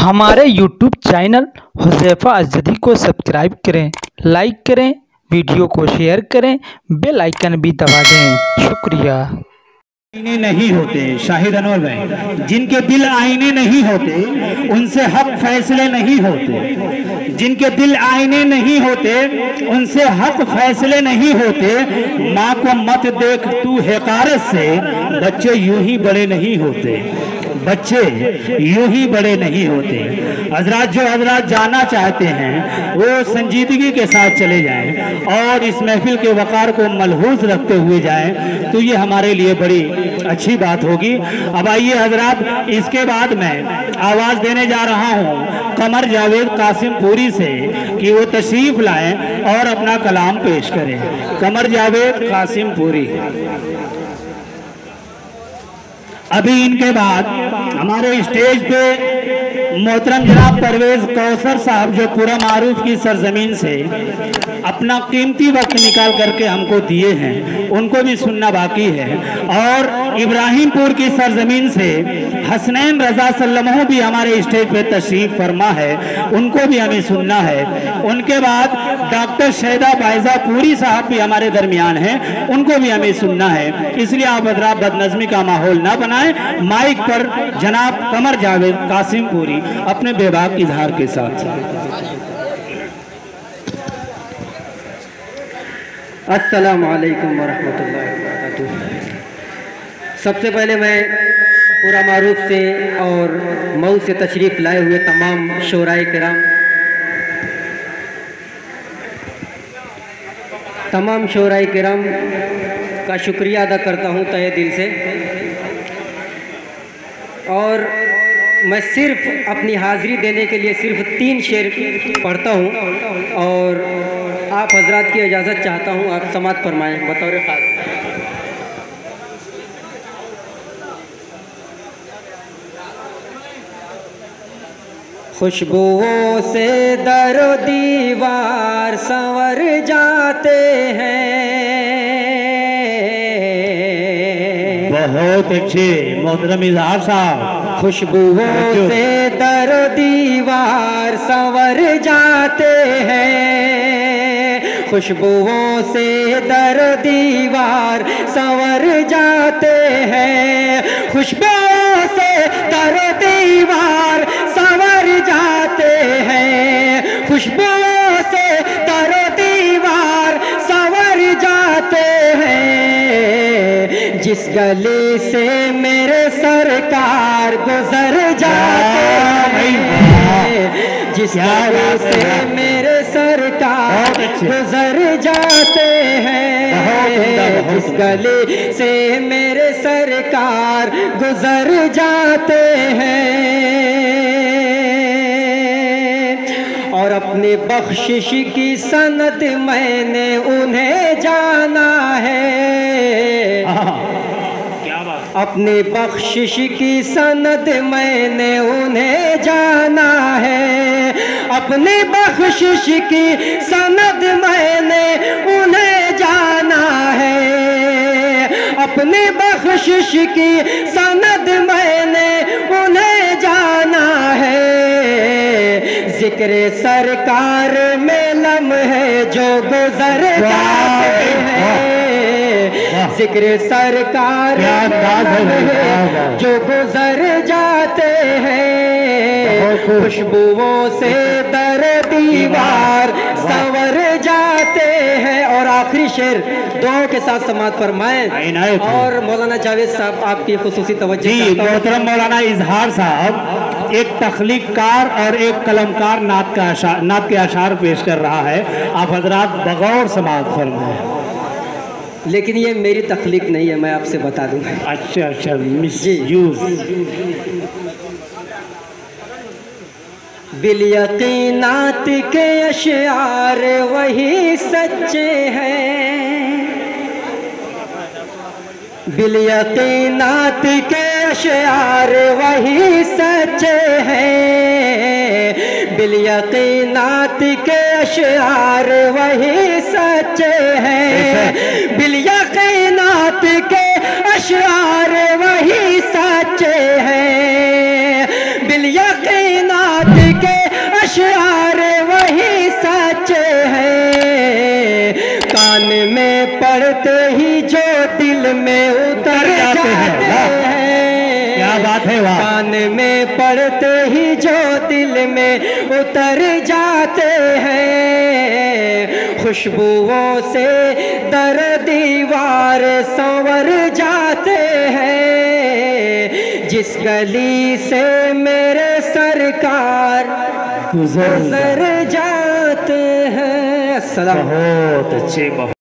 हमारे YouTube channel Huzaifa अज़दी को subscribe करें, लाइक करें, वीडियो को शेयर करें, बेल आइकन भी दबा दें। शुक्रिया। आईने नहीं होते शाहिद अनवर भाई, जिनके दिल आईने नहीं होते उनसे हक फैसले नहीं होते, जिनके दिल आईने नहीं होते उनसे हक फैसले नहीं होते। माँ को मत देख तू हकारत से, बच्चे यूं ही बड़े नहीं होते, बच्चे यूं ही बड़े नहीं होते। हजरात, जो हजरात जाना चाहते हैं वो संजीदगी के साथ चले जाएं और इस महफिल के वकार को मलहूज रखते हुए जाएं, तो ये हमारे लिए बड़ी अच्छी बात होगी। अब आइए हजरात, इसके बाद मैं आवाज देने जा रहा हूं कमर जावेद कासिमपुरी से कि वो तशरीफ लाएं और अपना कलाम पेश करें। कमर जावेद कासिमपुरी। अभी इनके बाद हमारे स्टेज पे मोहतरम जनाब परवेज कौसर साहब, जो पूरा मारूफ की सरजमीन से अपना कीमती वक्त निकाल करके हमको दिए हैं, उनको भी सुनना बाकी है। और इब्राहिमपुर की सरजमीन से हसनैन रजा सल्लमहू भी हमारे स्टेज पे तशरीफ फरमा है, उनको भी हमें सुनना है। उनके बाद डॉक्टर शहदा बाइजा पूरी साहब भी हमारे दरमियान हैं, उनको भी हमें सुनना है। इसलिए आप हजरात बदनज़मी का माहौल ना बनाएं। माइक पर जनाब कमर जावेद कासिमपुरी अपने बेबाक इजहार के साथ। अस्सलामु अलैकुम वरहमतुल्लाहि वबरकातुहू। सबसे पहले मैं पूरा मारूफ से और मऊ से तशरीफ़ लाए हुए तमाम शोराए किराम, तमाम शोराए किराम का शुक्रिया अदा करता हूँ तहे दिल से। और मैं सिर्फ अपनी हाज़िरी देने के लिए सिर्फ 3 शेर पढ़ता हूँ और आप हजरात की इजाज़त चाहता हूँ, आप समात फरमाएँ बतौर ख़ास। खुशबुओं से दरो दीवार संवर जाते हैं। बहुत अच्छे मोहतरम इजहार साहब। खुशबुओं से दरो दीवार संवर जाते हैं, खुशबुओं से दरो दीवार संवर जाते हैं, खुशबुओं से दरो दीवार संवर जाते हैं, खुशबुओं से दरो दीवार संवर जाते हैं। जिस गली से मेरे सरकार गुजर जाते हैं, जिस गली से मेरे सरकार गुजर जाते हैं, जिस गली से मेरे सरकार गुजर जाते हैं। और अपनी बख्शिश की सनद मैंने उन्हें जाना है, अपनी बख्शिश की सनद मैंने उन्हें जाना है, अपनी बख्शिश की सनद मैंने उन्हें जाना है, अपनी बख्शिश की सनद मैंने उन्हें जाना है। जिक्र सरकार में लम्हे जो गुजर जाते हैं, जिक्र सरकार जो गुजर जाते हैं, खुशबुओं से दर दीवार संवर जाते हैं। और आखिरी शेर दुआओं के साथ समात फरमाएं और मौलाना जावेद साहब आपकी खुसूसी तवज्जो। जी, मोहतरम मौलाना इजहार साहब एक तख्लीकार और एक कलमकार नात के अशार पेश कर रहा है, आप हजरात बगौर समात फरमाएं। लेकिन ये मेरी तख्लीक नहीं है, मैं आपसे बता दूं। अच्छा अच्छा, मिसयूज। बिलयकीनात के अशआर वही सच्चे हैं, बिलयकीनात के अशआर वही सच्चे हैं, बिलयकीनात के अशआर वही सच्चे हैं, बिलयकीनात के अशआर वही सच्चे हैं, बिलयकीनात अशआर वही सच है, कान में पढ़ते ही जो दिल में उतर जाते हैं। क्या बात है, वाह। कान में पढ़ते ही जो दिल में उतर जाते हैं, खुशबुओं से दर दीवार संवर जाते हैं। जिस गली से मेरे सरकार गुजर जाते हैं। बहुत अच्छे।